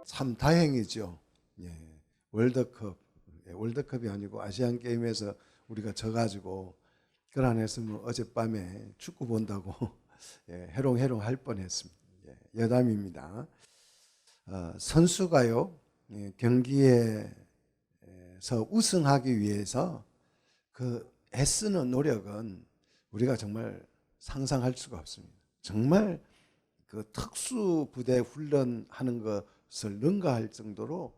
참 다행이죠. 예, 월드컵, 월드컵이 아니고 아시안 게임에서 우리가 져가지고 그걸 안 했으면 어젯밤에 축구 본다고 예, 해롱해롱 할 뻔했습니다. 예, 여담입니다. 선수가요, 예, 경기에서 우승하기 위해서 그 애쓰는 노력은 우리가 정말 상상할 수가 없습니다. 정말 그 특수 부대 훈련하는 것을 능가할 정도로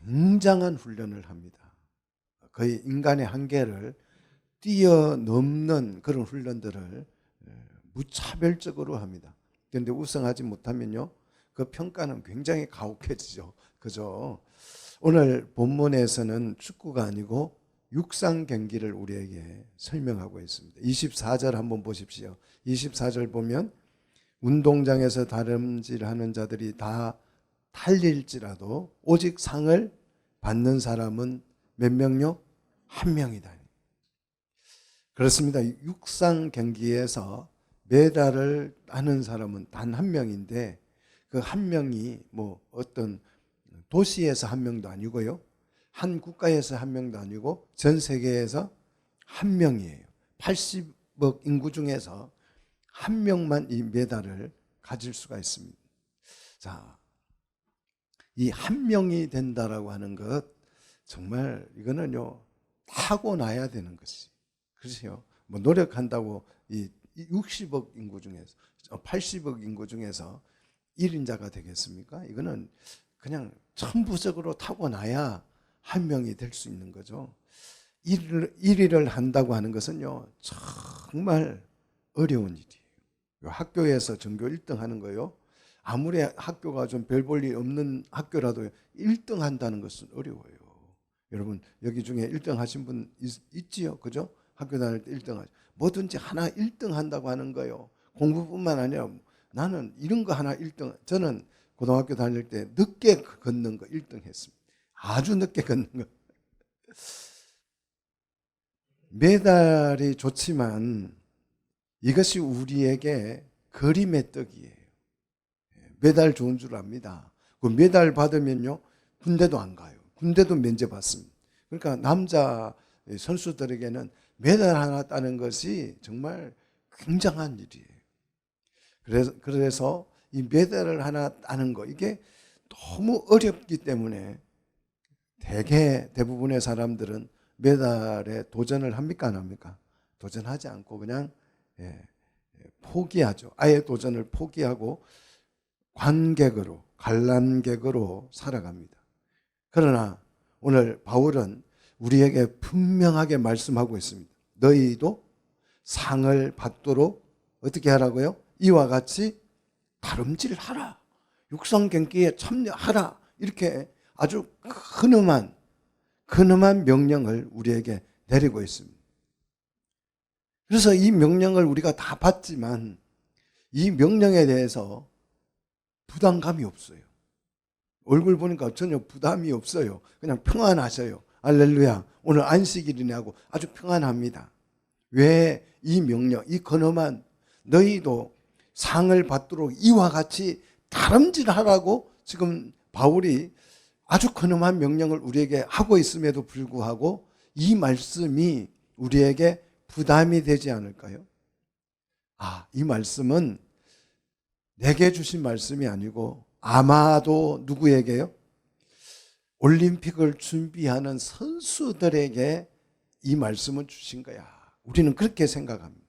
굉장한 훈련을 합니다. 거의 인간의 한계를 뛰어넘는 그런 훈련들을 무차별적으로 합니다. 그런데 우승하지 못하면요, 그 평가는 굉장히 가혹해지죠. 그죠? 오늘 본문에서는 축구가 아니고 육상 경기를 우리에게 설명하고 있습니다. 24절 한번 보십시오. 24절 보면 운동장에서 다름질하는 자들이 다 탈릴지라도 오직 상을 받는 사람은 몇 명요? 한 명이다. 그렇습니다. 육상 경기에서 메달을 따는 사람은 단 한 명인데 그 한 명이 뭐 어떤 도시에서 한 명도 아니고요, 한 국가에서 한 명도 아니고 전 세계에서 한 명이에요. 80억 인구 중에서 한 명만 이 메달을 가질 수가 있습니다. 자, 이 한 명이 된다라고 하는 것, 정말 이거는요, 타고나야 되는 것이. 그렇죠? 뭐 노력한다고 이 60억 인구 중에서 80억 인구 중에서 1인자가 되겠습니까? 이거는 그냥 천부적으로 타고나야 한 명이 될 수 있는 거죠. 1위를 한다고 하는 것은요, 정말 어려운 일이에요. 학교에서 전교 1등 하는 거요, 아무리 학교가 좀 별 볼 일 없는 학교라도 1등 한다는 것은 어려워요. 여러분 여기 중에 1등 하신 분 있지요? 그죠? 학교 다닐 때 1등 하죠. 뭐든지 하나 1등 한다고 하는 거예요. 공부뿐만 아니라 나는 이런 거 하나 1등. 저는 고등학교 다닐 때 늦게 걷는 거 1등 했습니다. 아주 늦게 걷는 거. 메달이 좋지만 이것이 우리에게 그림의 떡이에요. 메달 좋은 줄 압니다. 그 메달 받으면요, 군대도 안 가요. 군대도 면제받습니다. 그러니까 남자 선수들에게는 메달 하나 따는 것이 정말 굉장한 일이에요. 그래서 이 메달을 하나 따는 거, 이게 너무 어렵기 때문에 대부분의 사람들은 메달에 도전을 합니까, 안 합니까? 도전하지 않고 그냥 포기하죠. 아예 도전을 포기하고 관객으로, 관람객으로 살아갑니다. 그러나 오늘 바울은 우리에게 분명하게 말씀하고 있습니다. 너희도 상을 받도록 어떻게 하라고요? 이와 같이 다름질하라, 육상 경기에 참여하라, 이렇게 아주 근엄한 명령을 우리에게 내리고 있습니다. 그래서 이 명령을 우리가 다 받지만 이 명령에 대해서 부담감이 없어요. 얼굴 보니까 전혀 부담이 없어요. 그냥 평안하셔요. 할렐루야, 오늘 안식일이네 하고 아주 평안합니다. 왜? 이 명령, 이 근엄한 너희도 상을 받도록 이와 같이 다름질하라고 지금 바울이 아주 근엄한 명령을 우리에게 하고 있음에도 불구하고 이 말씀이 우리에게 부담이 되지 않을까요? 이 말씀은 내게 주신 말씀이 아니고 아마도 누구에게요? 올림픽을 준비하는 선수들에게 이 말씀을 주신 거야. 우리는 그렇게 생각합니다.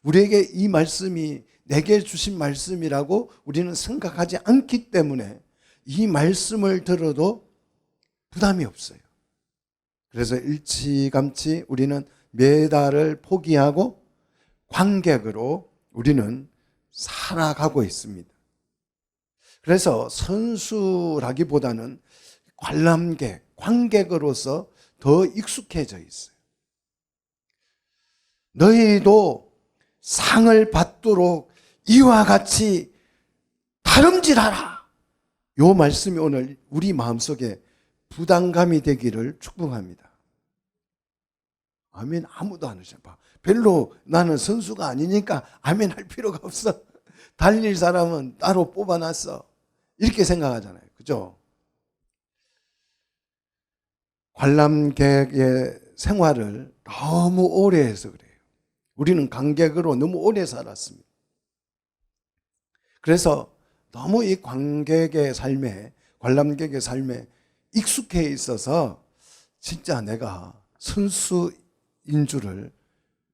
우리에게 이 말씀이 내게 주신 말씀이라고 우리는 생각하지 않기 때문에 이 말씀을 들어도 부담이 없어요. 그래서 일찌감치 우리는 메달을 포기하고 관객으로 우리는 살아가고 있습니다. 그래서 선수라기보다는 관람객, 관객으로서 더 익숙해져 있어요. 너희도 상을 받도록 이와 같이 다름질하라. 이 말씀이 오늘 우리 마음속에 부담감이 되기를 축복합니다. 아멘. 아무도 안 하셔. 별로 나는 선수가 아니니까 아멘 할 필요가 없어. 달릴 사람은 따로 뽑아놨어. 이렇게 생각하잖아요. 그죠? 관람객의 생활을 너무 오래 해서 그래요. 우리는 관객으로 너무 오래 살았습니다. 그래서 너무 이 관객의 삶에, 관람객의 삶에 익숙해 있어서 진짜 내가 선수인 줄을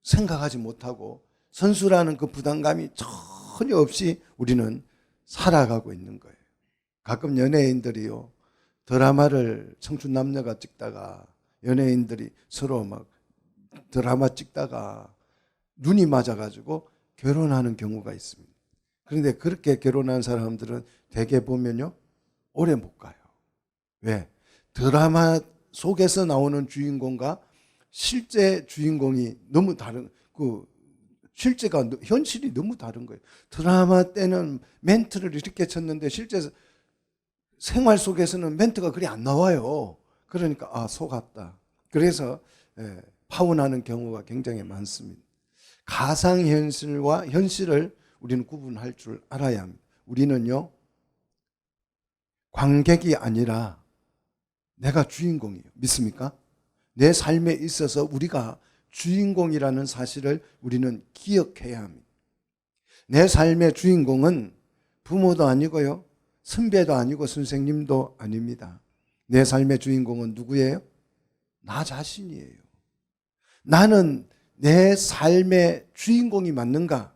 생각하지 못하고 선수라는 그 부담감이 전혀 없이 우리는 살아가고 있는 거예요. 가끔 연예인들이요, 드라마를 청춘 남녀가 찍다가 연예인들이 서로 막 드라마 찍다가 눈이 맞아가지고 결혼하는 경우가 있습니다. 그런데 그렇게 결혼한 사람들은 대개 보면요, 오래 못 가요. 왜? 드라마 속에서 나오는 주인공과 실제 주인공이 너무 다른, 실제가, 현실이 너무 다른 거예요. 드라마 때는 멘트를 이렇게 쳤는데 실제 생활 속에서는 멘트가 그리 안 나와요. 그러니까 속았다. 그래서 파혼하는 경우가 굉장히 많습니다. 가상현실과 현실을 우리는 구분할 줄 알아야 합니다. 우리는요, 관객이 아니라 내가 주인공이에요. 믿습니까? 내 삶에 있어서 우리가 주인공이라는 사실을 우리는 기억해야 합니다. 내 삶의 주인공은 부모도 아니고요, 선배도 아니고 선생님도 아닙니다. 내 삶의 주인공은 누구예요? 나 자신이에요. 나는 내 삶의 주인공이 맞는가?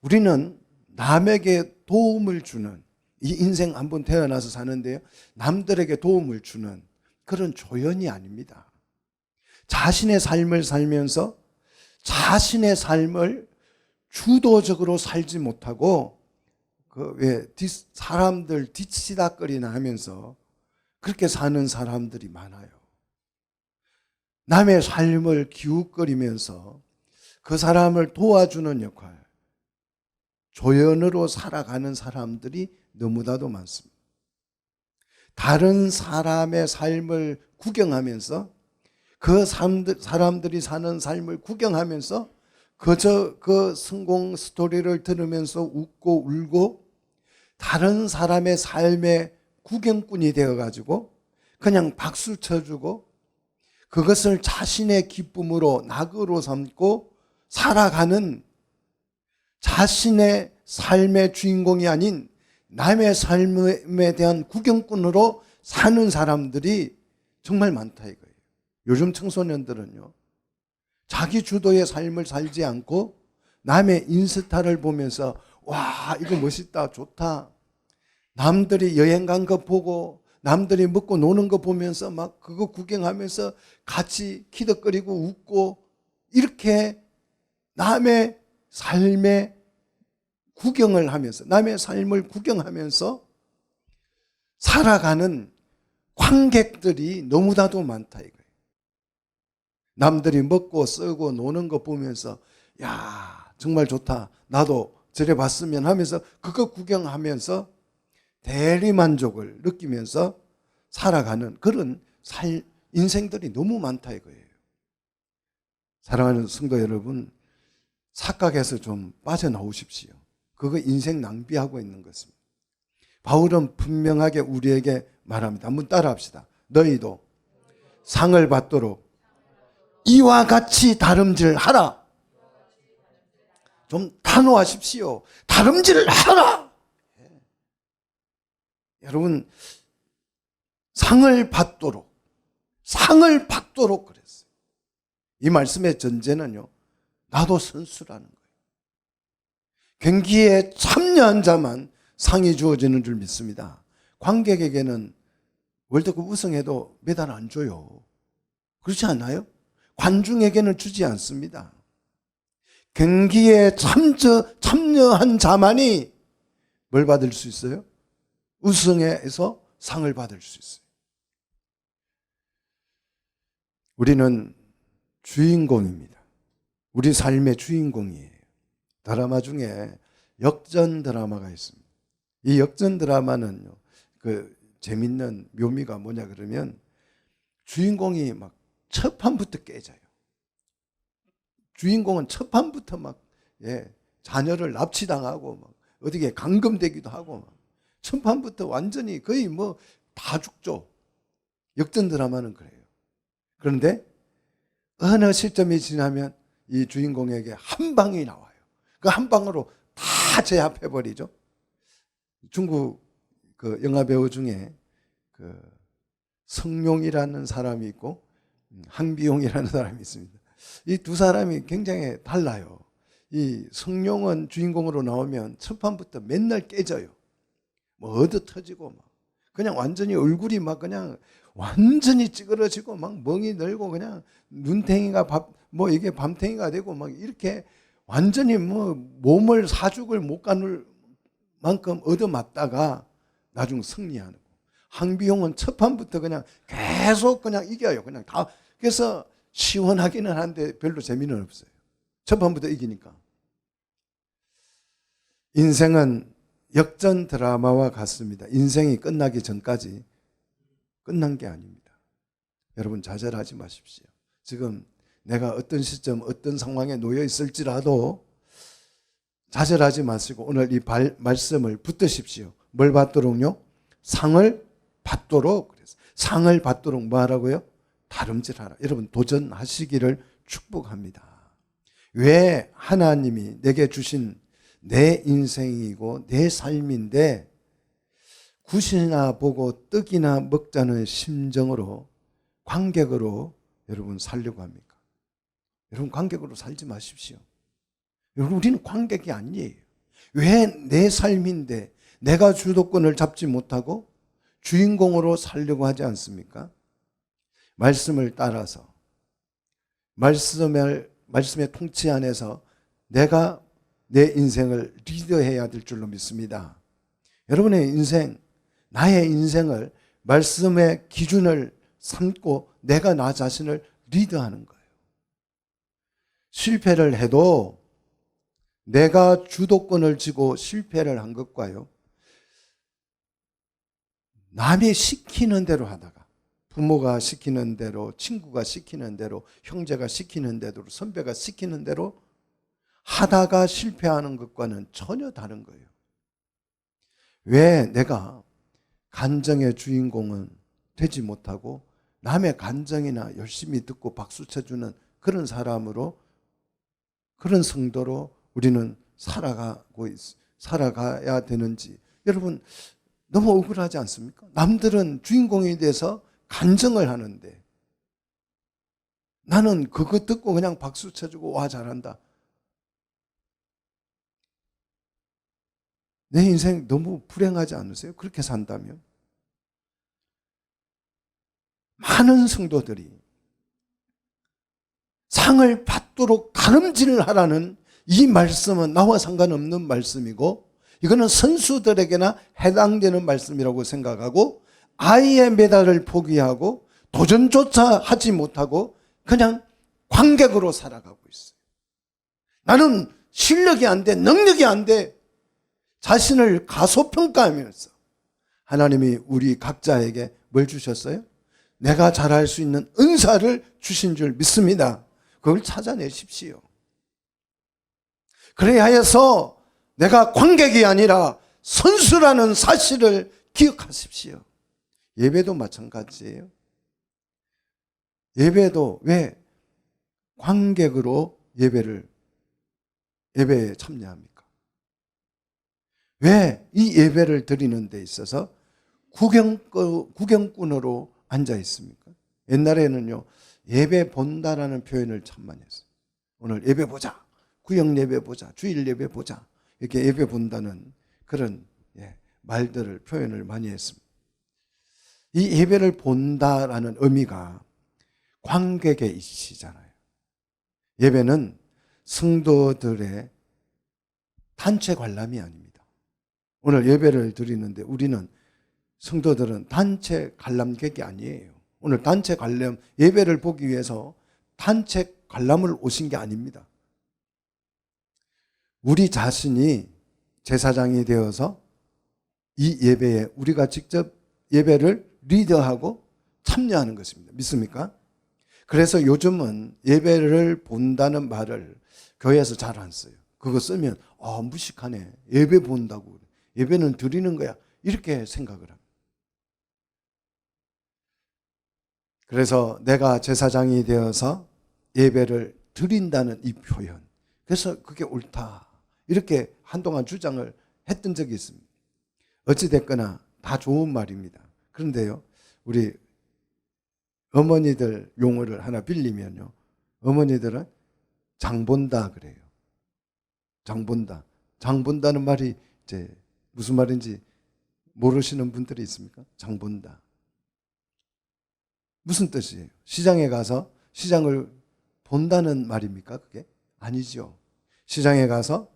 우리는 남에게 도움을 주는, 이 인생 한번 태어나서 사는데요, 남들에게 도움을 주는 그런 조연이 아닙니다. 자신의 삶을 살면서 자신의 삶을 주도적으로 살지 못하고 사람들 뒤치다거리나 하면서 그렇게 사는 사람들이 많아요. 남의 삶을 기웃거리면서 그 사람을 도와주는 역할, 조연으로 살아가는 사람들이 너무나도 많습니다. 다른 사람의 삶을 구경하면서 그 사람들이 사는 삶을 구경하면서 그저 그 성공 스토리를 들으면서 웃고 울고 다른 사람의 삶의 구경꾼이 되어가지고 그냥 박수 쳐주고 그것을 자신의 기쁨으로 낙으로 삼고 살아가는, 자신의 삶의 주인공이 아닌 남의 삶에 대한 구경꾼으로 사는 사람들이 정말 많다 이거예요. 요즘 청소년들은요, 자기 주도의 삶을 살지 않고 남의 인스타를 보면서 와, 이거 멋있다, 좋다, 남들이 여행 간 거 보고 남들이 먹고 노는 거 보면서 막 그거 구경하면서 같이 키득거리고 웃고, 이렇게 남의 삶의 구경을 하면서, 남의 삶을 구경하면서 살아가는 관객들이 너무나도 많다 이거예요. 남들이 먹고 쓰고 노는 거 보면서 야, 정말 좋다, 나도 저래 봤으면 하면서 그거 구경하면서 대리만족을 느끼면서 살아가는 그런 인생들이 너무 많다 이거예요. 사랑하는 성도 여러분, 착각해서 좀 빠져나오십시오. 그거 인생 낭비하고 있는 것입니다. 바울은 분명하게 우리에게 말합니다. 한번 따라합시다. 너희도 상을 받도록 이와 같이 다름질하라. 좀 단호하십시오. 다름질하라. 여러분, 상을 받도록 그랬어요. 이 말씀의 전제는요, 나도 선수라는 거예요. 경기에 참여한 자만 상이 주어지는 줄 믿습니다. 관객에게는 월드컵 우승해도 메달 안 줘요. 그렇지 않나요? 관중에게는 주지 않습니다. 경기에 참여한 자만이 뭘 받을 수 있어요? 우승에서 상을 받을 수 있어요. 우리는 주인공입니다. 우리 삶의 주인공이에요. 드라마 중에 역전 드라마가 있습니다. 이 역전 드라마는요, 그 재밌는 묘미가 뭐냐 그러면 주인공이 막 첫 판부터 깨져요. 주인공은 첫 판부터 막 자녀를 납치당하고 막 어디에 감금되기도 하고 막 첫판부터 완전히 거의 뭐 다 죽죠. 역전 드라마는 그래요. 그런데 어느 시점이 지나면 이 주인공에게 한 방이 나와요. 그 한 방으로 다 제압해버리죠. 중국 그 영화 배우 중에 그 성룡이라는 사람이 있고 항비용이라는 사람이 있습니다. 이 두 사람이 굉장히 달라요. 이 성룡은 주인공으로 나오면 첫 판부터 맨날 깨져요. 뭐 얻어 터지고 막 그냥 완전히 얼굴이 막 그냥 완전히 찌그러지고 막 멍이 들고 그냥 눈탱이가 뭐 이게 밤탱이가 되고 막 이렇게 완전히 뭐 몸을 사죽을 못 가눌 만큼 얻어맞다가 나중 승리하는 거. 항비용은 첫 판부터 그냥 계속 그냥 이겨요. 그냥 다. 그래서 시원하기는 한데 별로 재미는 없어요. 첫 판부터 이기니까. 인생은 역전 드라마와 같습니다. 인생이 끝나기 전까지 끝난 게 아닙니다. 여러분 좌절하지 마십시오. 지금 내가 어떤 시점 어떤 상황에 놓여 있을지라도 좌절하지 마시고 오늘 이 말씀을 붙드십시오. 뭘 받도록요? 상을 받도록. 그래서 상을 받도록 뭐 하라고요? 다름질하라. 여러분 도전하시기를 축복합니다. 왜 하나님이 내게 주신 내 인생이고 내 삶인데 굿이나 보고 떡이나 먹자는 심정으로 관객으로 여러분 살려고 합니까? 여러분 관객으로 살지 마십시오. 여러분 우리는 관객이 아니에요. 왜 내 삶인데 내가 주도권을 잡지 못하고 주인공으로 살려고 하지 않습니까? 말씀을 따라서 말씀의 통치 안에서 내가 내 인생을 리드해야 될 줄로 믿습니다. 여러분의 인생, 나의 인생을 말씀의 기준을 삼고 내가 나 자신을 리드하는 거예요. 실패를 해도 내가 주도권을 쥐고 실패를 한 것과요, 남이 시키는 대로 하다가 부모가 시키는 대로, 친구가 시키는 대로, 형제가 시키는 대로, 선배가 시키는 대로 하다가 실패하는 것과는 전혀 다른 거예요. 왜 내가 간정의 주인공은 되지 못하고 남의 간정이나 열심히 듣고 박수 쳐주는 그런 사람으로, 그런 성도로 우리는 살아가야 되는지. 여러분 너무 억울하지 않습니까? 남들은 주인공에 대해서 간정을 하는데 나는 그거 듣고 그냥 박수 쳐주고 와 잘한다. 내 인생 너무 불행하지 않으세요? 그렇게 산다면? 많은 성도들이 상을 받도록 다름질을 하라는 이 말씀은 나와 상관없는 말씀이고 이거는 선수들에게나 해당되는 말씀이라고 생각하고 아이의 메달을 포기하고 도전조차 하지 못하고 그냥 관객으로 살아가고 있어요. 나는 실력이 안 돼, 능력이 안 돼. 자신을 가소평가하면서 하나님이 우리 각자에게 뭘 주셨어요? 내가 잘할 수 있는 은사를 주신 줄 믿습니다. 그걸 찾아내십시오. 그래야 해서 내가 관객이 아니라 선수라는 사실을 기억하십시오. 예배도 마찬가지예요. 예배도 왜 관객으로 예배에 참여합니까? 왜 이 예배를 드리는 데 있어서 구경꾼으로 앉아 있습니까? 옛날에는요, 예배 본다라는 표현을 참 많이 했어요. 오늘 예배 보자, 구역 예배 보자, 주일 예배 보자, 이렇게 예배 본다는 그런 말들을, 표현을 많이 했습니다. 이 예배를 본다라는 의미가 관객의 이치잖아요. 예배는 성도들의 단체 관람이 아닙니다. 오늘 예배를 드리는데 우리는, 성도들은 단체 관람객이 아니에요. 오늘 단체 관람, 예배를 보기 위해서 단체 관람을 오신 게 아닙니다. 우리 자신이 제사장이 되어서 이 예배에 우리가 직접 예배를 리더하고 참여하는 것입니다. 믿습니까? 그래서 요즘은 예배를 본다는 말을 교회에서 잘 안 써요. 그거 쓰면 무식하네. 예배 본다고. 예배는 드리는 거야. 이렇게 생각을 합니다. 그래서 내가 제사장이 되어서 예배를 드린다는 이 표현, 그래서 그게 옳다 이렇게 한동안 주장을 했던 적이 있습니다. 어찌됐거나 다 좋은 말입니다. 그런데요, 우리 어머니들 용어를 하나 빌리면요, 어머니들은 장본다 그래요. 장본다. 장본다는 말이 이제 무슨 말인지 모르시는 분들이 있습니까? 장본다. 무슨 뜻이에요? 시장에 가서 시장을 본다는 말입니까? 그게? 아니죠. 시장에 가서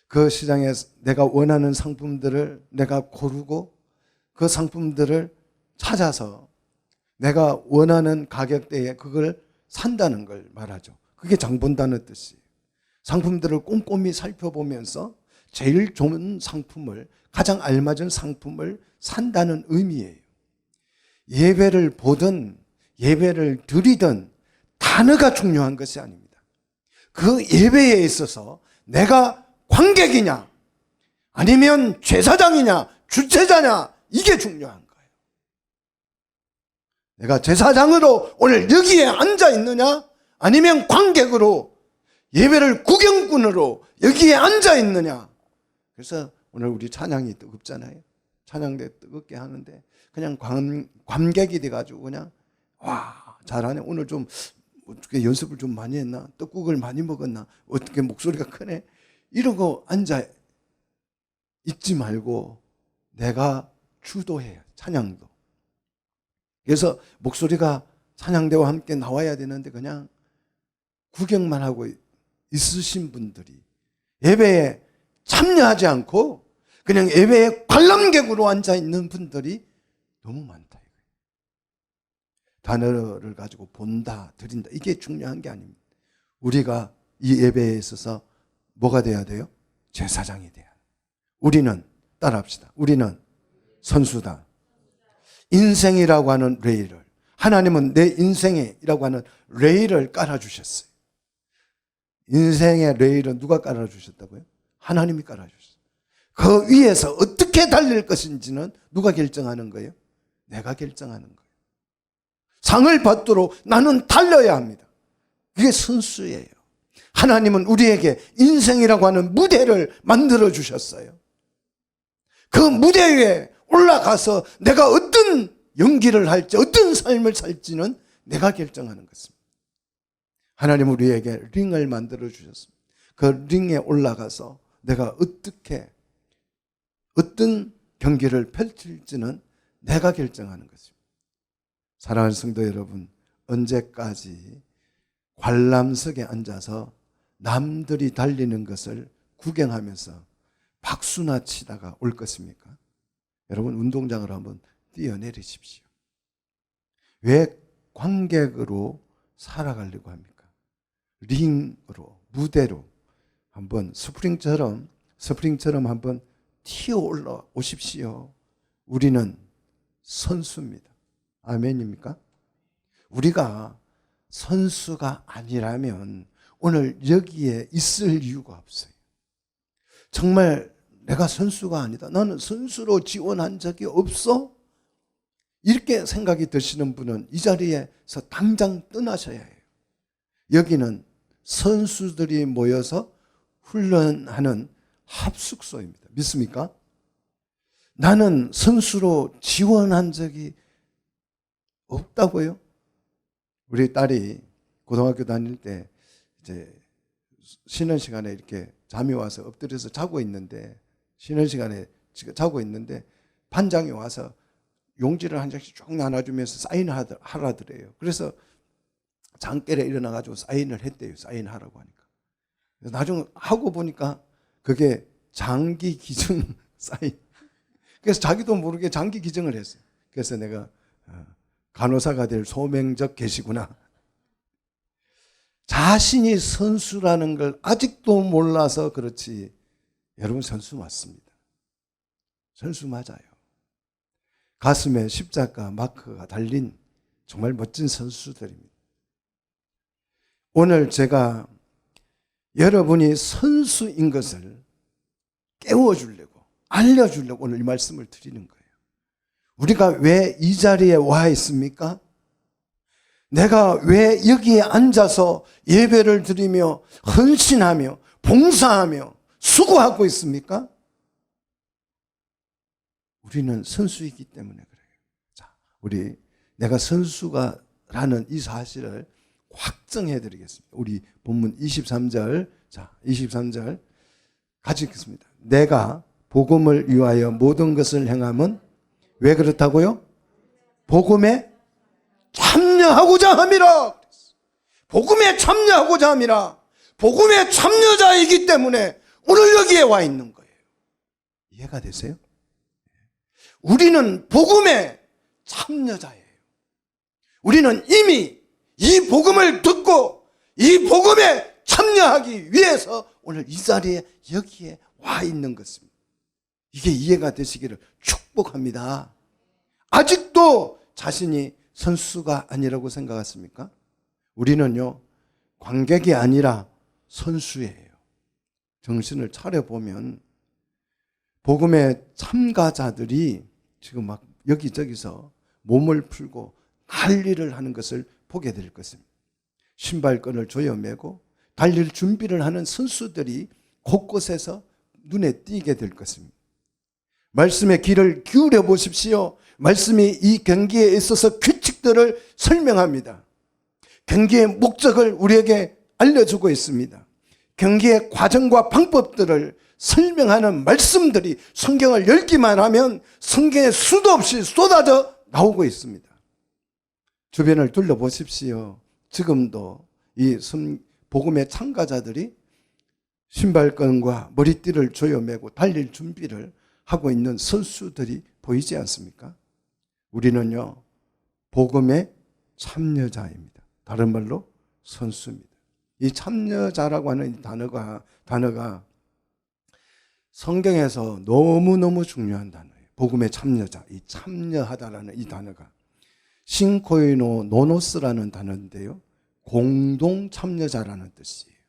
그 시장에 내가 원하는 상품들을 내가 고르고 그 상품들을 찾아서 내가 원하는 가격대에 그걸 산다는 걸 말하죠. 그게 장본다는 뜻이에요. 상품들을 꼼꼼히 살펴보면서 제일 좋은 상품을, 가장 알맞은 상품을 산다는 의미예요. 예배를 보든 예배를 드리든 단어가 중요한 것이 아닙니다. 그 예배에 있어서 내가 관객이냐 아니면 제사장이냐 주체자냐, 이게 중요한 거예요. 내가 제사장으로 오늘 여기에 앉아 있느냐 아니면 관객으로 예배를 구경꾼으로 여기에 앉아 있느냐. 그래서 오늘 우리 찬양이 뜨겁잖아요. 찬양대 뜨겁게 하는데 그냥 관객이 돼가지고 그냥 와 잘하네, 오늘 좀 어떻게 연습을 좀 많이 했나, 떡국을 많이 먹었나, 어떻게 목소리가 크네, 이러고 앉아 있지 말고 내가 주도해요, 찬양도. 그래서 목소리가 찬양대와 함께 나와야 되는데 그냥 구경만 하고 있으신 분들이, 예배에 참여하지 않고 그냥 예배에 관람객으로 앉아 있는 분들이 너무 많다. 단어를 가지고 본다, 드린다, 이게 중요한 게 아닙니다. 우리가 이 예배에 있어서 뭐가 돼야 돼요? 제사장이 돼야 돼요. 우리는 따라합시다. 우리는 선수다. 인생이라고 하는 레일을, 하나님은 내 인생이라고 하는 레일을 깔아주셨어요. 인생의 레일은 누가 깔아주셨다고요? 하나님이 깔아주셨어요. 그 위에서 어떻게 달릴 것인지는 누가 결정하는 거예요? 내가 결정하는 거예요. 상을 받도록 나는 달려야 합니다. 그게 선수예요. 하나님은 우리에게 인생이라고 하는 무대를 만들어 주셨어요. 그 무대 위에 올라가서 내가 어떤 연기를 할지, 어떤 삶을 살지는 내가 결정하는 것입니다. 하나님은 우리에게 링을 만들어 주셨습니다. 그 링에 올라가서 내가 어떤 경기를 펼칠지는 내가 결정하는 것입니다. 사랑하는 성도 여러분, 언제까지 관람석에 앉아서 남들이 달리는 것을 구경하면서 박수나 치다가 올 것입니까? 여러분, 운동장으로 한번 뛰어내리십시오. 왜 관객으로 살아가려고 합니까? 링으로, 무대로 한번 스프링처럼 한번 튀어 올라오십시오. 우리는 선수입니다. 아멘입니까? 우리가 선수가 아니라면 오늘 여기에 있을 이유가 없어요. 정말 내가 선수가 아니다, 나는 선수로 지원한 적이 없어, 이렇게 생각이 드시는 분은 이 자리에서 당장 떠나셔야 해요. 여기는 선수들이 모여서 훈련하는 합숙소입니다. 믿습니까? 나는 선수로 지원한 적이 없다고요? 우리 딸이 고등학교 다닐 때 이제 쉬는 시간에 이렇게 잠이 와서 엎드려서 자고 있는데, 쉬는 시간에 자고 있는데 반장이 와서 용지를 한 장씩 쭉 나눠주면서 사인하라더래요. 그래서 장결에 일어나가지고 사인을 했대요. 사인하라고 하니까. 나중에 하고 보니까 그게 장기 기증 사인. 그래서 자기도 모르게 장기 기증을 했어요. 그래서 내가 간호사가 될 소명적 계시구나. 자신이 선수라는 걸 아직도 몰라서 그렇지, 여러분 선수 맞습니다. 선수 맞아요. 가슴에 십자가 마크가 달린 정말 멋진 선수들입니다. 오늘 제가 여러분이 선수인 것을 깨워주려고, 알려주려고 오늘 이 말씀을 드리는 거예요. 우리가 왜 이 자리에 와 있습니까? 내가 왜 여기에 앉아서 예배를 드리며 헌신하며 봉사하며 수고하고 있습니까? 우리는 선수이기 때문에 그래요. 자, 우리 내가 선수가라는 이 사실을 확정해 드리겠습니다. 우리 본문 23절, 자, 23절 같이 읽겠습니다. 내가 복음을 위하여 모든 것을 행함은 왜 그렇다고요? 복음에 참여하고자 함이라. 복음에 참여하고자 함이라. 복음의 참여자이기 때문에 오늘 여기에 와 있는 거예요. 이해가 되세요? 우리는 복음의 참여자예요. 우리는 이미 이 복음을 듣고 이 복음에 참여하기 위해서 오늘 이 자리에 여기에 와 있는 것입니다. 이게 이해가 되시기를 축복합니다. 아직도 자신이 선수가 아니라고 생각하십니까? 우리는요, 관객이 아니라 선수예요. 정신을 차려보면 복음의 참가자들이 지금 막 여기저기서 몸을 풀고 난리를 하는 것을 보게 될 것입니다. 신발끈을 조여매고 달릴 준비를 하는 선수들이 곳곳에서 눈에 띄게 될 것입니다. 말씀의 귀를 기울여 보십시오. 말씀이 이 경기에 있어서 규칙들을 설명합니다. 경기의 목적을 우리에게 알려주고 있습니다. 경기의 과정과 방법들을 설명하는 말씀들이 성경을 열기만 하면 성경에 수도 없이 쏟아져 나오고 있습니다. 주변을 둘러보십시오. 지금도 이 복음의 참가자들이 신발끈과 머리띠를 조여매고 달릴 준비를 하고 있는 선수들이 보이지 않습니까? 우리는요, 복음의 참여자입니다. 다른 말로 선수입니다. 이 참여자라고 하는 이 단어가 성경에서 너무너무 중요한 단어예요. 복음의 참여자, 이 참여하다라는 이 단어가 신코이노 노노스라는 단어인데요, 공동 참여자라는 뜻이에요.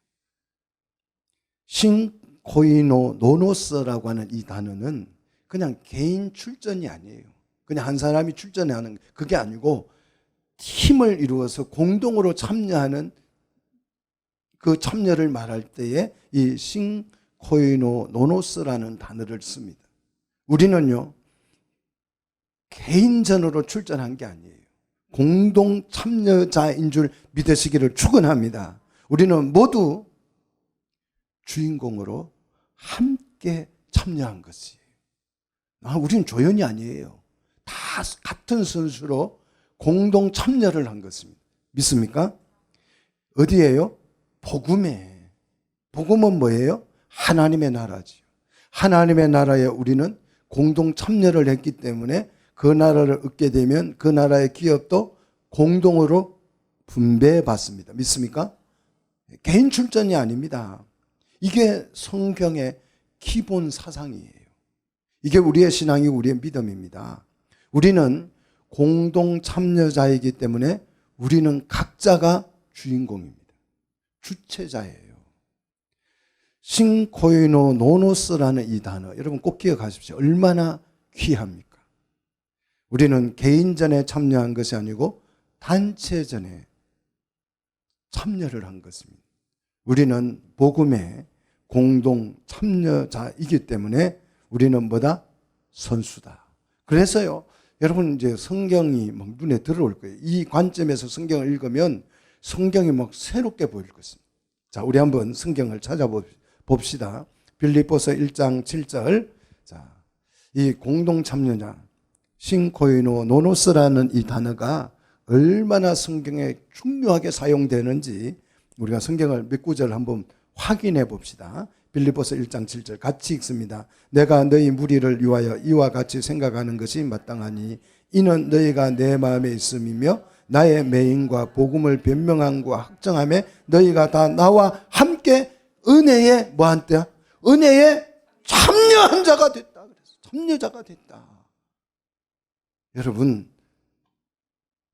신코이노 노노스라고 하는 이 단어는 그냥 개인 출전이 아니에요. 그냥 한 사람이 출전하는 그게 아니고 팀을 이루어서 공동으로 참여하는 그 참여를 말할 때에 이 신코이노 노노스라는 단어를 씁니다. 우리는요, 개인전으로 출전한 게 아니에요. 공동 참여자인 줄 믿으시기를 축원합니다. 우리는 모두 주인공으로 함께 참여한 것이에요. 우리는 조연이 아니에요. 다 같은 선수로 공동 참여를 한 것입니다. 믿습니까? 어디예요? 복음에. 복음은 뭐예요? 하나님의 나라지요. 하나님의 나라에 우리는 공동 참여를 했기 때문에 그 나라를 얻게 되면 그 나라의 기업도 공동으로 분배해 받습니다. 믿습니까? 개인 출전이 아닙니다. 이게 성경의 기본 사상이에요. 이게 우리의 신앙이고 우리의 믿음입니다. 우리는 공동 참여자이기 때문에 우리는 각자가 주인공입니다. 주체자예요. 신코이노 노노스라는 이 단어, 여러분 꼭 기억하십시오. 얼마나 귀합니까? 우리는 개인전에 참여한 것이 아니고 단체전에 참여를 한 것입니다. 우리는 복음의 공동 참여자이기 때문에 우리는 뭐다? 선수다. 그래서요, 여러분 이제 성경이 막 눈에 들어올 거예요. 이 관점에서 성경을 읽으면 성경이 막 새롭게 보일 것입니다. 자, 우리 한번 성경을 찾아봅시다. 빌립보서 1장 7절. 자, 이 공동 참여자 신코이노 노노스라는 이 단어가 얼마나 성경에 중요하게 사용되는지 우리가 성경을 몇 구절 한번 확인해 봅시다. 빌립보서 1장 7절 같이 읽습니다. 내가 너희 무리를 위하여 이와 같이 생각하는 것이 마땅하니 이는 너희가 내 마음에 있음이며 나의 매임과 복음을 변명함과 확정함에 너희가 다 나와 함께 은혜에 뭐한 때야? 은혜에 참여한 자가 됐다. 그래서 참여자가 됐다. 여러분,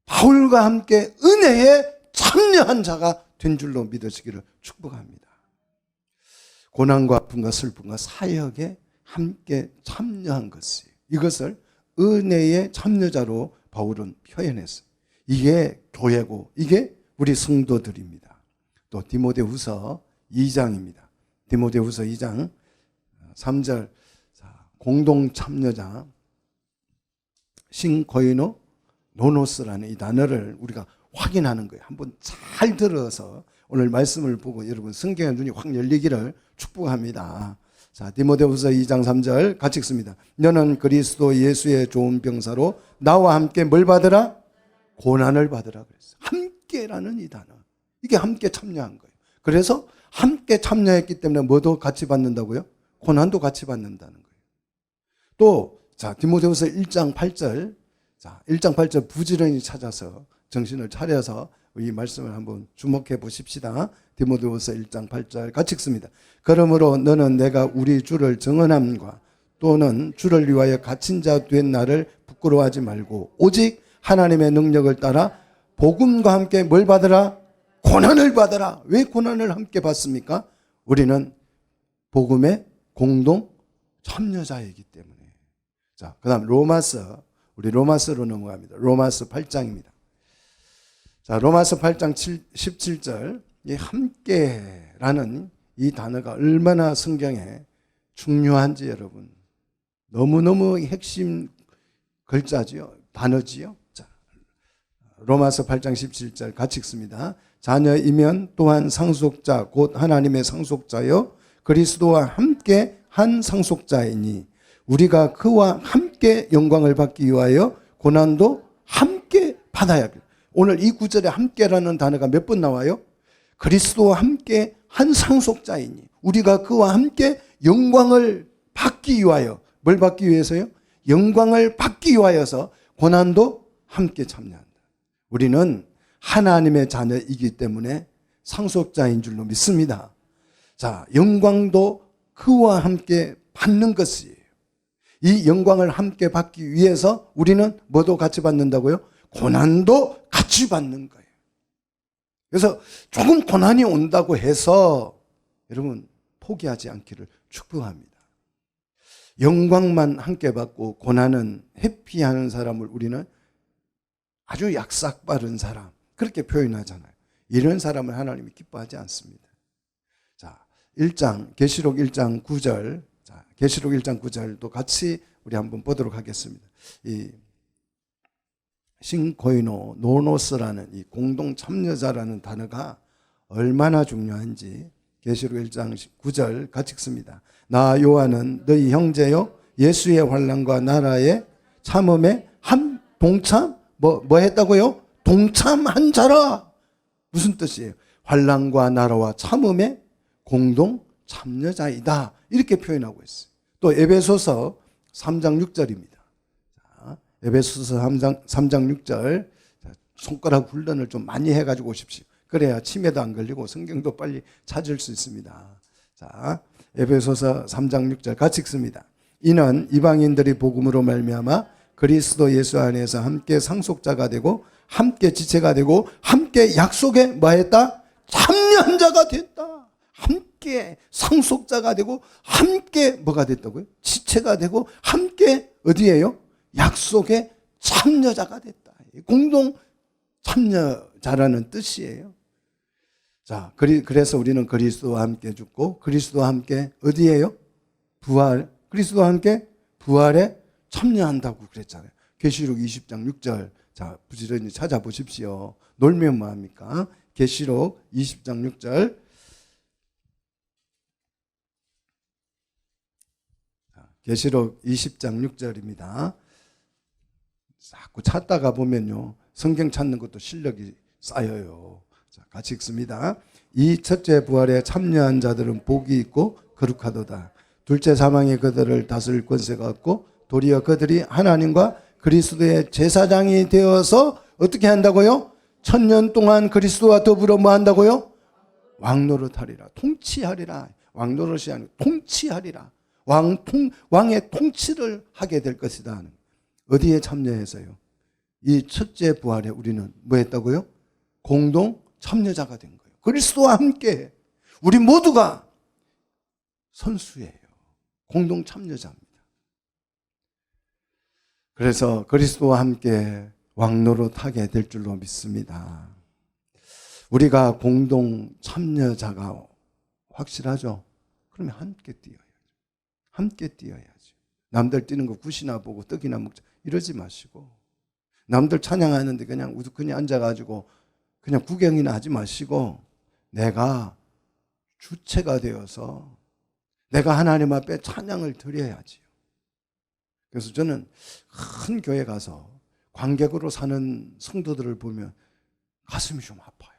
바울과 함께 은혜에 참여한 자가 된 줄로 믿으시기를 축복합니다. 고난과 아픔과 슬픔과 사역에 함께 참여한 것이에요. 이것을 은혜의 참여자로 바울은 표현했어요. 이게 교회고 이게 우리 성도들입니다. 또 디모데후서 2장입니다. 디모데후서 2장 3절 공동 참여자 신코이노 노노스라는 이 단어를 우리가 확인하는 거예요. 한번 잘 들어서 오늘 말씀을 보고 여러분 성경의 눈이 확 열리기를 축복합니다. 자, 디모데후서 2장 3절 같이 읽습니다. 너는 그리스도 예수의 좋은 병사로 나와 함께 뭘 받으라? 고난을 받으라 그랬어요. 함께라는 이 단어. 이게 함께 참여한 거예요. 그래서 함께 참여했기 때문에 뭐도 같이 받는다고요? 고난도 같이 받는다는 거예요. 또 자, 디모데후서 1장 8절. 자, 1장 8절 부지런히 찾아서 정신을 차려서 이 말씀을 한번 주목해 보십시다. 디모데후서 1장 8절 같이 읽습니다. 그러므로 너는 내가 우리 주를 증언함과 또는 주를 위하여 갇힌 자 된 나를 부끄러워하지 말고 오직 하나님의 능력을 따라 복음과 함께 뭘 받으라? 고난을 받으라. 왜 고난을 함께 받습니까? 우리는 복음의 공동 참여자이기 때문에. 자, 그다음 로마서, 우리 로마서로 넘어갑니다. 로마서 8장입니다. 자, 로마서 8장 17절. 이 함께라는 이 단어가 얼마나 성경에 중요한지 여러분 너무너무 핵심 글자지요. 단어지요. 자, 로마서 8장 17절 같이 읽습니다. 자녀이면 또한 상속자 곧 하나님의 상속자여 그리스도와 함께 한 상속자이니 우리가 그와 함께 영광을 받기 위하여 고난도 함께 받아야 합니다. 오늘 이 구절에 함께라는 단어가 몇 번 나와요? 그리스도와 함께 한 상속자이니 우리가 그와 함께 영광을 받기 위하여 뭘 받기 위해서요? 영광을 받기 위하여서 고난도 함께 참여한다. 우리는 하나님의 자녀이기 때문에 상속자인 줄로 믿습니다. 자, 영광도 그와 함께 받는 것이에요. 이 영광을 함께 받기 위해서 우리는 뭐도 같이 받는다고요? 고난도 같이 받는 거예요. 그래서 조금 고난이 온다고 해서 여러분 포기하지 않기를 축복합니다. 영광만 함께 받고 고난은 회피하는 사람을 우리는 아주 약삭 빠른 사람 그렇게 표현하잖아요. 이런 사람을 하나님이 기뻐하지 않습니다. 자, 1장 계시록 1장 9절. 자, 계시록 1장 9절도 같이 우리 한번 보도록 하겠습니다. 이 신코이노 노노스라는 이 공동 참여자라는 단어가 얼마나 중요한지 계시록 1장 9절 같이 읽습니다. 나 요한은 너희 형제요 예수의 환난과 나라의 참음에 한 동참 뭐 했다고요? 동참한 자라. 무슨 뜻이에요? 환난과 나라와 참음에 공동 참여자이다. 이렇게 표현하고 있어요. 또 에베소서 3장 6절입니다. 자, 에베소서 3장 6절. 자, 손가락 훈련을 좀 많이 해가지고 오십시오. 그래야 치매도 안 걸리고 성경도 빨리 찾을 수 있습니다. 자, 에베소서 3장 6절 같이 읽습니다. 이는 이방인들이 복음으로 말미암아 그리스도 예수 안에서 함께 상속자가 되고 함께 지체가 되고 함께 약속에 뭐했다? 참여한 자가 됐다. 함께 상속자가 되고 함께 뭐가 됐다고요? 지체가 되고 함께 어디예요? 약속에 참여자가 됐다. 공동 참여자라는 뜻이에요. 자, 그래서 우리는 그리스도와 함께 죽고 그리스도와 함께 어디예요? 부활. 그리스도와 함께 부활에 참여한다고 그랬잖아요. 계시록 20장 6절. 자, 부지런히 찾아보십시오. 놀면 뭐합니까? 계시록 20장 6절. 계시록 20장 6절입니다. 자꾸 찾다가 보면요. 성경 찾는 것도 실력이 쌓여요. 자, 같이 읽습니다. 이 첫째 부활에 참여한 자들은 복이 있고 거룩하도다. 둘째 사망이 그들을 다스릴 권세가 없고 도리어 그들이 하나님과 그리스도의 제사장이 되어서 어떻게 한다고요? 1000년 동안 그리스도와 더불어 뭐 한다고요? 왕노릇하리라. 통치하리라. 왕노릇이 아니고 통치하리라. 왕의 통치를 하게 될 것이다. 어디에 참여해서요? 이 첫째 부활에 우리는 뭐 했다고요? 공동 참여자가 된 거예요. 그리스도와 함께 우리 모두가 선수예요. 공동 참여자입니다. 그래서 그리스도와 함께 왕노릇하게 될 줄로 믿습니다. 우리가 공동 참여자가 확실하죠? 그러면 함께 뛰어야죠. 함께 뛰어야죠. 남들 뛰는 거 굿이나 보고 떡이나 먹자 이러지 마시고, 남들 찬양하는데 그냥 우두커니 앉아가지고 그냥 구경이나 하지 마시고, 내가 주체가 되어서 내가 하나님 앞에 찬양을 드려야지요. 그래서 저는 큰 교회 가서 관객으로 사는 성도들을 보면 가슴이 좀 아파요.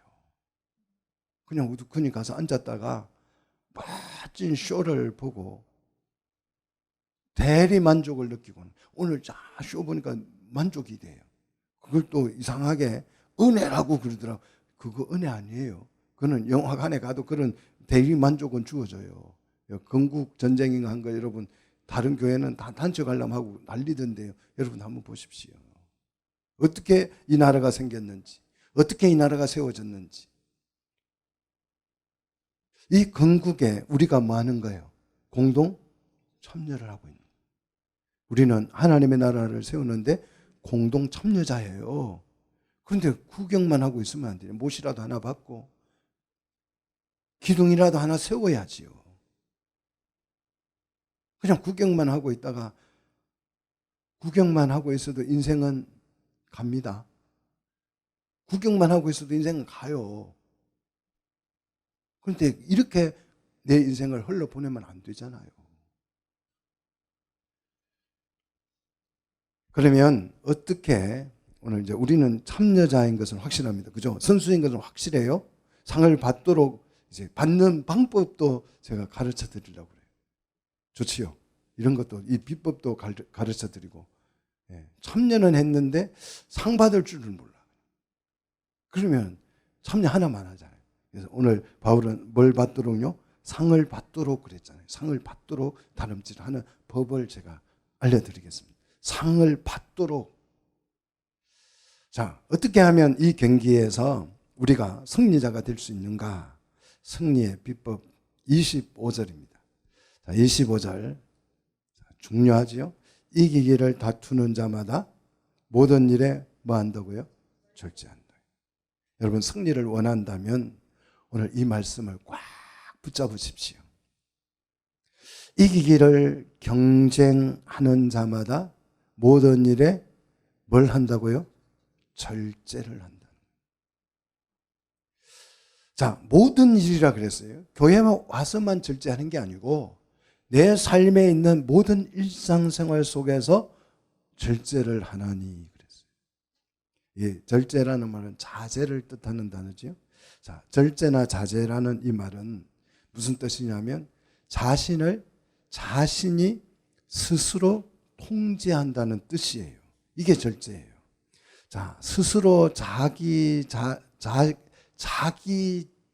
그냥 우두커니 가서 앉았다가 멋진 쇼를 보고 대리 만족을 느끼고는, 오늘 쫙 쇼 보니까 만족이 돼요. 그걸 또 이상하게 은혜라고 그러더라고요. 그거 은혜 아니에요. 그거는 영화관에 가도 그런 대리 만족은 주어져요. 건국 전쟁인가 한 거 여러분, 다른 교회는 다 단체 관람하고 난리던데요. 여러분 한번 보십시오. 어떻게 이 나라가 생겼는지, 어떻게 이 나라가 세워졌는지. 이 건국에 우리가 뭐 하는 거예요? 공동 참여를 하고 있는 거예요. 우리는 하나님의 나라를 세우는데 공동 참여자예요. 그런데 구경만 하고 있으면 안 돼요. 못이라도 하나 받고 기둥이라도 하나 세워야지요. 그냥 구경만 하고 있다가, 구경만 하고 있어도 인생은 갑니다. 구경만 하고 있어도 인생은 가요. 그런데 이렇게 내 인생을 흘러보내면 안 되잖아요. 그러면 어떻게, 오늘 이제 우리는 참여자인 것은 확실합니다. 그죠? 선수인 것은 확실해요. 상을 받도록 이제 받는 방법도 제가 가르쳐 드리려고 그래요. 좋지요. 이런 것도, 이 비법도 가르쳐 드리고. 참여는 했는데 상 받을 줄은 몰라. 그러면 참여 하나만 하잖아요. 그래서 오늘 바울은 뭘 받도록요? 상을 받도록 그랬잖아요. 상을 받도록 다름질하는 법을 제가 알려드리겠습니다. 상을 받도록. 자, 어떻게 하면 이 경기에서 우리가 승리자가 될 수 있는가? 승리의 비법 25절입니다. 자, 25절 중요하지요? 이기기를 다투는 자마다 모든 일에 뭐 한다고요? 절제한다. 여러분 승리를 원한다면 오늘 이 말씀을 꽉 붙잡으십시오. 이기기를 경쟁하는 자마다 모든 일에 뭘 한다고요? 절제를 한다. 자, 모든 일이라 그랬어요. 교회만 와서만 절제하는 게 아니고 내 삶에 있는 모든 일상생활 속에서 절제를 하나니 그랬어요. 이 절제라는 말은 자제를 뜻하는 단어죠. 자, 절제나 자제라는 이 말은 무슨 뜻이냐면 자신이 스스로 통제한다는 뜻이에요. 이게 절제예요. 자, 스스로 자기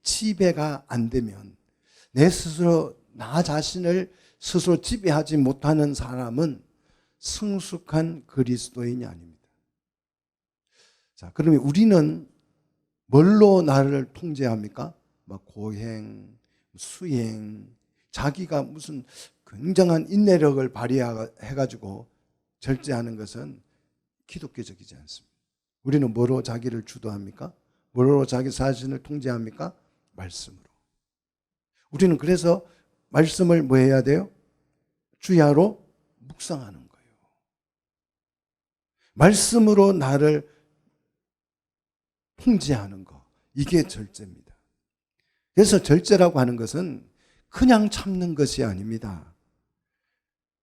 지배가 안 되면, 내 스스로 나 자신을 스스로 지배하지 못하는 사람은 성숙한 그리스도인이 아닙니다. 자, 그러면 우리는 뭘로 나를 통제합니까? 막 고행, 수행, 자기가 무슨 굉장한 인내력을 발휘해가지고 절제하는 것은 기독교적이지 않습니다. 우리는 뭐로 자기를 주도합니까? 뭐로 자기 자신을 통제합니까? 말씀으로. 우리는 그래서 말씀을 뭐 해야 돼요? 주야로 묵상하는 거예요. 말씀으로 나를 통제하는 거, 이게 절제입니다. 그래서 절제라고 하는 것은 그냥 참는 것이 아닙니다.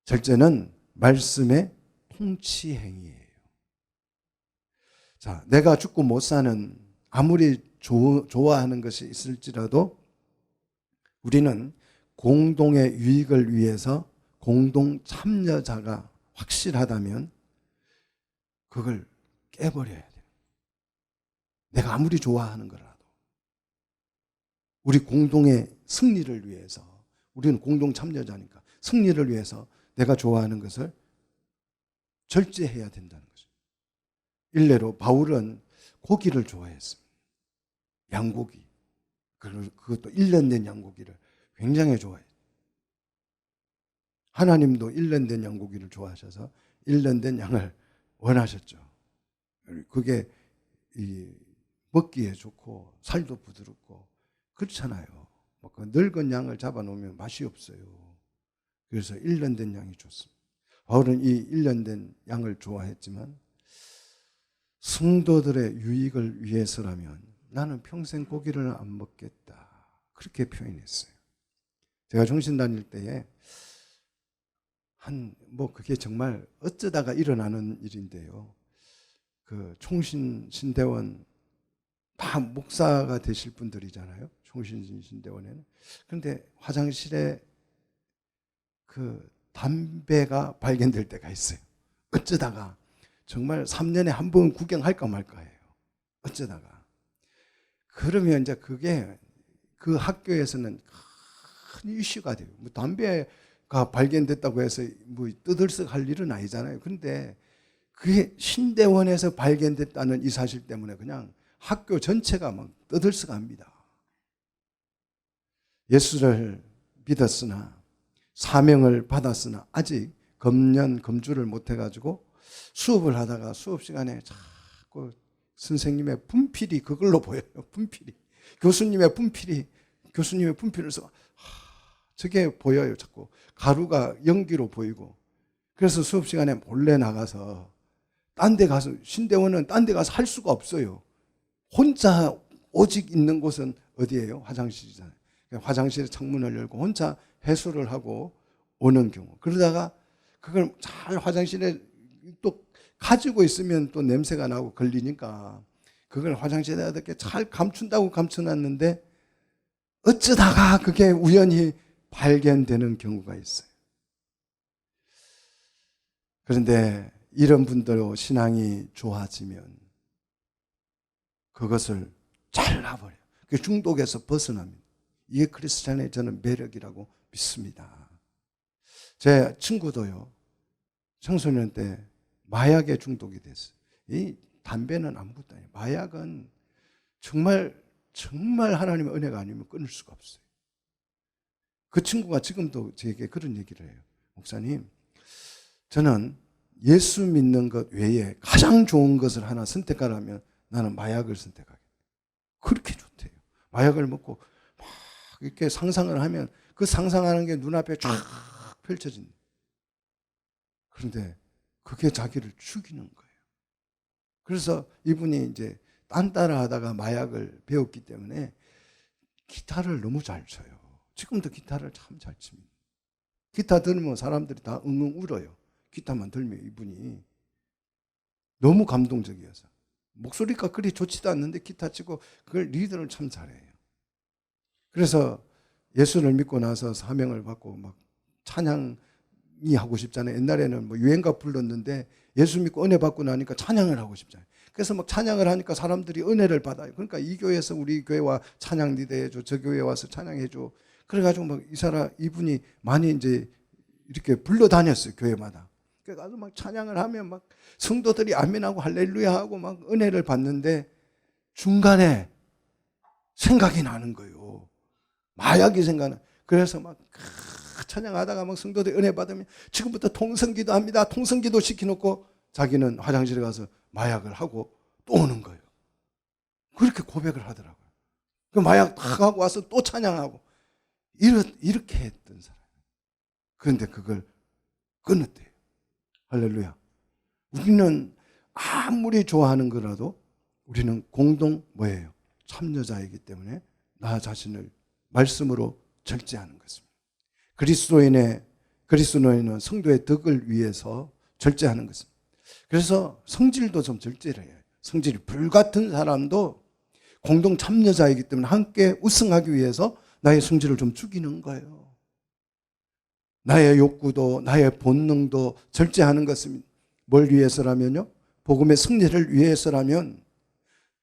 절제는 말씀의 통치 행위예요. 자, 내가 죽고 못 사는, 아무리 좋아하는 것이 있을지라도 우리는 공동의 유익을 위해서 공동 참여자가 확실하다면 그걸 깨버려야 돼요. 내가 아무리 좋아하는 거라도 우리 공동의 승리를 위해서, 우리는 공동 참여자니까 승리를 위해서 내가 좋아하는 것을 절제해야 된다는 거죠. 일례로 바울은 고기를 좋아했습니다. 양고기. 그것도 1년 된 양고기를 굉장히 좋아해요. 하나님도 일련된 양고기를 좋아하셔서 일련된 양을 원하셨죠. 그게 먹기에 좋고 살도 부드럽고 그렇잖아요. 그 늙은 양을 잡아놓으면 맛이 없어요. 그래서 일련된 양이 좋습니다. 바울은 이 일련된 양을 좋아했지만 성도들의 유익을 위해서라면 나는 평생 고기를 안 먹겠다. 그렇게 표현했어요. 제가 종신 다닐 때에 그게 정말 어쩌다가 일어나는 일인데요. 그 총신 신대원 다 목사가 되실 분들이잖아요. 총신 신대원에는. 그런데 화장실에 그 담배가 발견될 때가 있어요. 어쩌다가 정말 3년에 한 번 구경할까 말까예요. 어쩌다가. 그러면 이제 그게 그 학교에서는 큰 이슈가 돼요. 담배가 발견됐다고 해서 떠들썩할 일은 아니잖아요. 그런데 그게 신대원에서 발견됐다는 이 사실 때문에 그냥 학교 전체가 막 떠들썩합니다. 예수를 믿었으나 사명을 받았으나 아직 검주를 못해가지고 수업을 하다가 수업 시간에 자꾸 선생님의 분필이 그걸로 보여요. 분필이. 교수님의 분필을 써. 저게 보여요. 자꾸 가루가 연기로 보이고. 그래서 수업 시간에 몰래 나가서 신대원은 딴 데 가서 할 수가 없어요. 혼자 오직 있는 곳은 어디예요? 화장실이잖아요. 화장실에 창문을 열고 혼자 해수를 하고 오는 경우. 그러다가 그걸 잘 화장실에 또 가지고 있으면 또 냄새가 나고 걸리니까 그걸 화장실에 이렇게 잘 감춘다고 감춰놨는데 어쩌다가 그게 우연히 발견되는 경우가 있어요. 그런데 이런 분들로 신앙이 좋아지면 그것을 잘라버려요. 그 중독에서 벗어납니다. 이게 크리스찬의 저는 매력이라고 믿습니다. 제 친구도요, 청소년 때 마약에 중독이 됐어요. 이 담배는 아무것도 아니에요. 마약은 정말 하나님의 은혜가 아니면 끊을 수가 없어요. 그 친구가 지금도 저에게 그런 얘기를 해요. 목사님, 저는 예수 믿는 것 외에 가장 좋은 것을 하나 선택하라면 나는 마약을 선택하겠다. 그렇게 좋대요. 마약을 먹고 막 이렇게 상상을 하면 그 상상하는 게 눈앞에 쫙 펼쳐진다. 그런데 그게 자기를 죽이는 거예요. 그래서 이분이 이제 딴따라 하다가 마약을 배웠기 때문에 기타를 너무 잘 쳐요. 지금도 기타를 참 잘 칩니다. 기타 들으면 사람들이 다 엉엉 울어요. 기타만 들면 이분이 너무 감동적이어서. 목소리가 그리 좋지도 않는데 기타 치고 그걸 리드를 참 잘해요. 그래서 예수를 믿고 나서 사명을 받고 막 찬양이 하고 싶잖아요. 옛날에는 뭐 유행가 불렀는데 예수 믿고 은혜 받고 나니까 찬양을 하고 싶잖아요. 그래서 막 찬양을 하니까 사람들이 은혜를 받아요. 그러니까 이 교회에서 우리 교회와 찬양 리더해줘, 저 교회 와서 찬양해줘. 그래가지고 막 이분이 많이 이제 이렇게 불러다녔어요, 교회마다. 그래서 막 찬양을 하면 막 성도들이 아멘하고 할렐루야 하고 막 은혜를 받는데 중간에 생각이 나는 거예요. 마약이 생각나. 그래서 막 찬양하다가 막 성도들이 은혜 받으면 지금부터 통성기도 합니다. 통성기도 시켜놓고 자기는 화장실에 가서 마약을 하고 또 오는 거예요. 그렇게 고백을 하더라고요. 그 마약 다 하고 와서 또 찬양하고 이렇게 했던 사람. 그런데 그걸 끊었대요. 할렐루야. 우리는 아무리 좋아하는 거라도 우리는 공동 뭐예요? 참여자이기 때문에 나 자신을 말씀으로 절제하는 것입니다. 그리스도인은 성도의 덕을 위해서 절제하는 것입니다. 그래서 성질도 좀 절제를 해요. 성질이 불같은 사람도 공동 참여자이기 때문에 함께 우승하기 위해서 나의 성질을 좀 죽이는 거예요. 나의 욕구도 나의 본능도 절제하는 것입니다. 뭘 위해서라면요? 복음의 승리를 위해서라면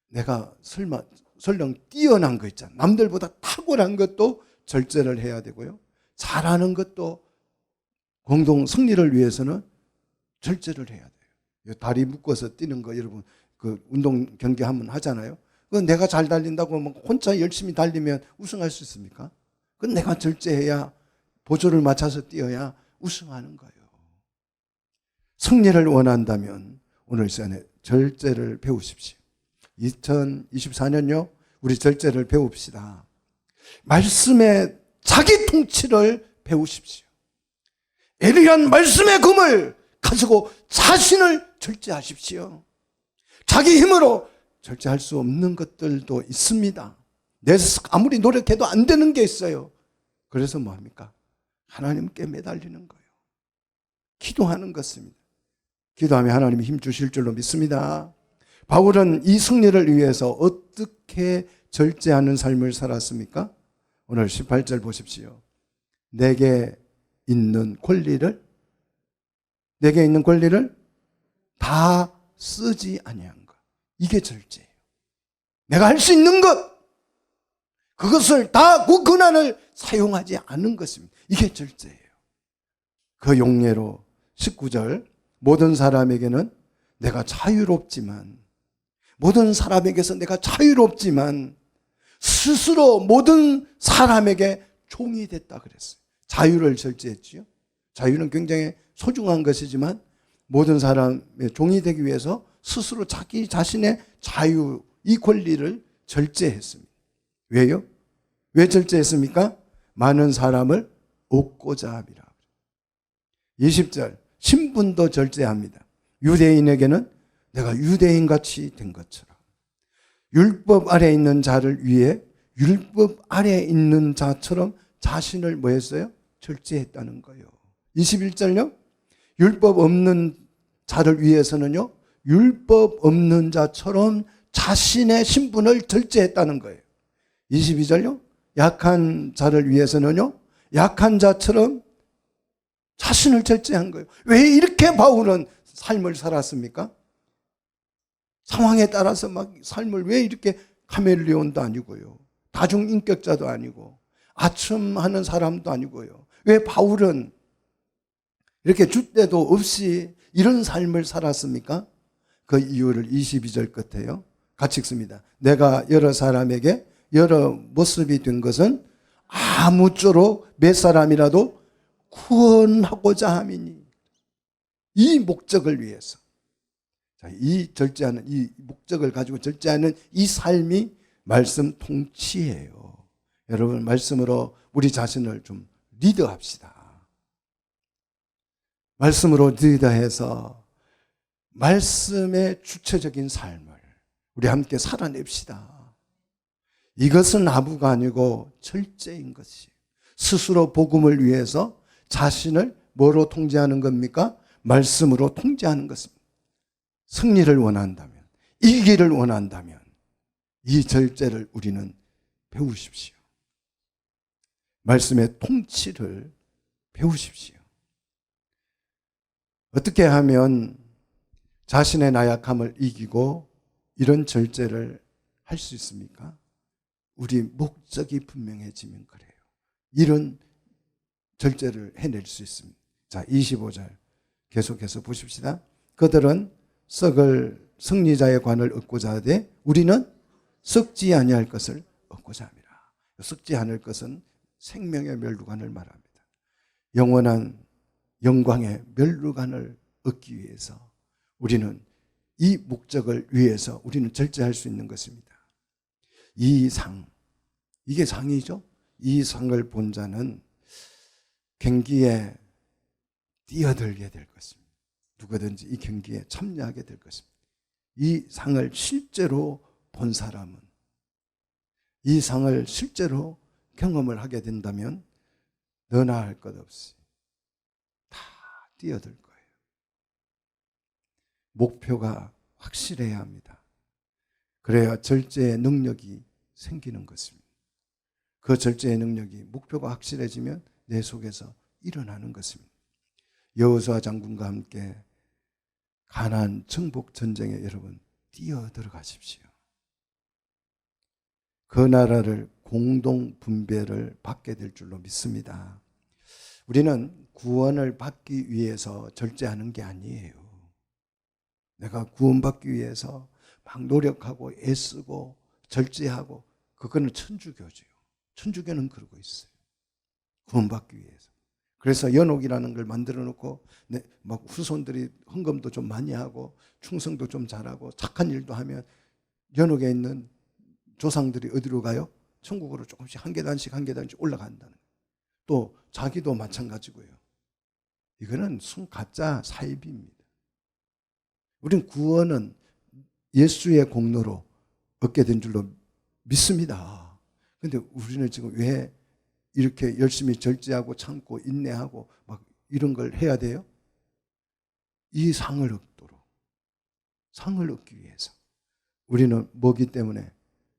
내가 설령 뛰어난 거 있잖아. 남들보다 탁월한 것도 절제를 해야 되고요. 잘하는 것도 공동 승리를 위해서는 절제를 해야 돼요. 다리 묶어서 뛰는 거 여러분 그 운동 경기 한번 하잖아요. 그건 내가 잘 달린다고 혼자 열심히 달리면 우승할 수 있습니까? 그건 내가 절제해야 보조를 맞춰서 뛰어야 우승하는 거예요. 승리를 원한다면 오늘 시간에 절제를 배우십시오. 2024년요, 우리 절제를 배웁시다. 말씀의 자기 통치를 배우십시오. 예리한 말씀의 금을 가지고 자신을 절제하십시오. 자기 힘으로 절제할 수 없는 것들도 있습니다. 내서 아무리 노력해도 안 되는 게 있어요. 그래서 뭐합니까? 하나님께 매달리는 거예요. 기도하는 것입니다. 기도하면 하나님이 힘 주실 줄로 믿습니다. 바울은 이 승리를 위해서 어떻게 절제하는 삶을 살았습니까? 오늘 18절 보십시오. 내게 있는 권리를 다 쓰지 아니한 것. 이게 절제예요. 내가 할 수 있는 것, 그것을 다 그 권한을 사용하지 않은 것입니다. 이게 절제예요. 그 용례로 19절, 모든 사람에게는 내가 자유롭지만, 모든 사람에게서 내가 자유롭지만 스스로 모든 사람에게 종이 됐다 그랬어요. 자유를 절제했지요. 자유는 굉장히 소중한 것이지만 모든 사람의 종이 되기 위해서 스스로 자기 자신의 자유, 이 권리를 절제했습니다. 왜요? 왜 절제했습니까? 많은 사람을 얻고자 함이라. 20절, 신분도 절제합니다. 유대인에게는 내가 유대인같이 된 것처럼. 율법 아래에 있는 자를 위해 율법 아래에 있는 자처럼 자신을 뭐 했어요? 절제했다는 거예요. 21절요. 율법 없는 자를 위해서는요, 율법 없는 자처럼 자신의 신분을 절제했다는 거예요. 22절요. 약한 자를 위해서는요, 약한 자처럼 자신을 절제한 거예요. 왜 이렇게 바울은 삶을 살았습니까? 상황에 따라서 막 삶을 왜 이렇게 카멜레온도 아니고요, 다중인격자도 아니고 아첨하는 사람도 아니고요. 왜 바울은 이렇게 줏대도 없이 이런 삶을 살았습니까? 그 이유를 22절 끝에요, 같이 읽습니다. 내가 여러 사람에게 여러 모습이 된 것은 아무쪼록 몇 사람이라도 구원하고자 함이니. 이 목적을 위해서, 이 절제하는, 이 목적을 가지고 절제하는 이 삶이 말씀 통치예요. 여러분, 말씀으로 우리 자신을 좀 리더합시다. 말씀으로 리더해서 말씀의 주체적인 삶을 우리 함께 살아냅시다. 이것은 나부가 아니고 절제인 것이에요. 스스로 복음을 위해서 자신을 뭐로 통제하는 겁니까? 말씀으로 통제하는 것입니다. 승리를 원한다면, 이기기를 원한다면 이 절제를 우리는 배우십시오. 말씀의 통치를 배우십시오. 어떻게 하면 자신의 나약함을 이기고 이런 절제를 할 수 있습니까? 우리 목적이 분명해지면 그래요. 이런 절제를 해낼 수 있습니다. 자, 25절 계속해서 보십시다. 그들은 썩을 승리자의 관을 얻고자 하되 우리는 썩지 아니할 것을 얻고자 합니다. 썩지 않을 것은 생명의 멸류관을 말합니다. 영원한 영광의 멸류관을 얻기 위해서 우리는 이 목적을 위해서 우리는 절제할 수 있는 것입니다. 이 상, 이게 상이죠. 이 상을 본 자는 경기에 뛰어들게 될 것입니다. 누구든지 이 경기에 참여하게 될 것입니다. 이 상을 실제로 본 사람은, 이 상을 실제로 경험을 하게 된다면 너나 할 것 없이 다 뛰어들 거예요. 목표가 확실해야 합니다. 그래야 절제의 능력이 생기는 것입니다. 그 절제의 능력이, 목표가 확실해지면 내 속에서 일어나는 것입니다. 여호수아 장군과 함께 가나안 정복 전쟁에 여러분 뛰어들어가십시오. 그 나라를 공동 분배를 받게 될 줄로 믿습니다. 우리는 구원을 받기 위해서 절제하는 게 아니에요. 내가 구원받기 위해서 막 노력하고 애쓰고 절제하고, 그거는 천주교죠. 천주교는 그러고 있어요. 구원받기 위해서. 그래서 연옥이라는 걸 만들어 놓고 막 후손들이 헌금도 좀 많이 하고 충성도 좀 잘하고 착한 일도 하면 연옥에 있는 조상들이 어디로 가요? 천국으로 조금씩 한 계단씩 한 계단씩 올라간다는 거예요. 또 자기도 마찬가지고요. 이거는 가짜 사이비입니다. 우리는 구원은 예수의 공로로 얻게 된 줄로 믿습니다. 그런데 우리는 지금 왜 이렇게 열심히 절제하고 참고 인내하고 막 이런 걸 해야 돼요? 이 상을 얻도록, 상을 얻기 위해서. 우리는 뭐기 때문에?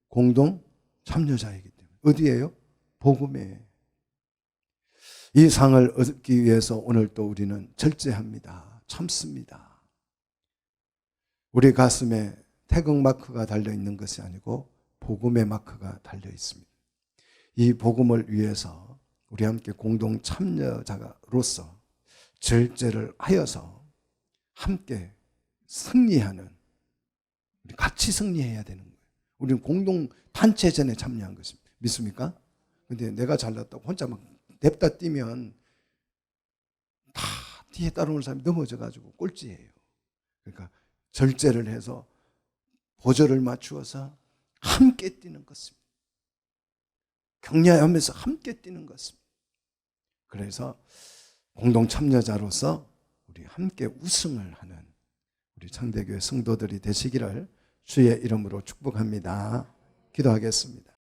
공동 참여자이기 때문에. 어디예요? 복음에. 이 상을 얻기 위해서 오늘 또 우리는 절제합니다. 참습니다. 우리 가슴에 태극 마크가 달려 있는 것이 아니고 복음의 마크가 달려 있습니다. 이 복음을 위해서 우리 함께 공동 참여자로서 절제를 하여서 함께 승리하는, 우리 같이 승리해야 되는 거예요. 우리는 공동 단체전에 참여한 것입니다. 믿습니까? 근데 내가 잘났다고 혼자 막 냅다 뛰면 다 뒤에 따라오는 사람이 넘어져가지고 꼴찌예요. 그러니까 절제를 해서 보조를 맞추어서 함께 뛰는 것입니다. 격려하면서 함께 뛰는 것입니다. 그래서 공동 참여자로서 우리 함께 우승을 하는 우리 창대교회 성도들이 되시기를 주의 이름으로 축복합니다. 기도하겠습니다.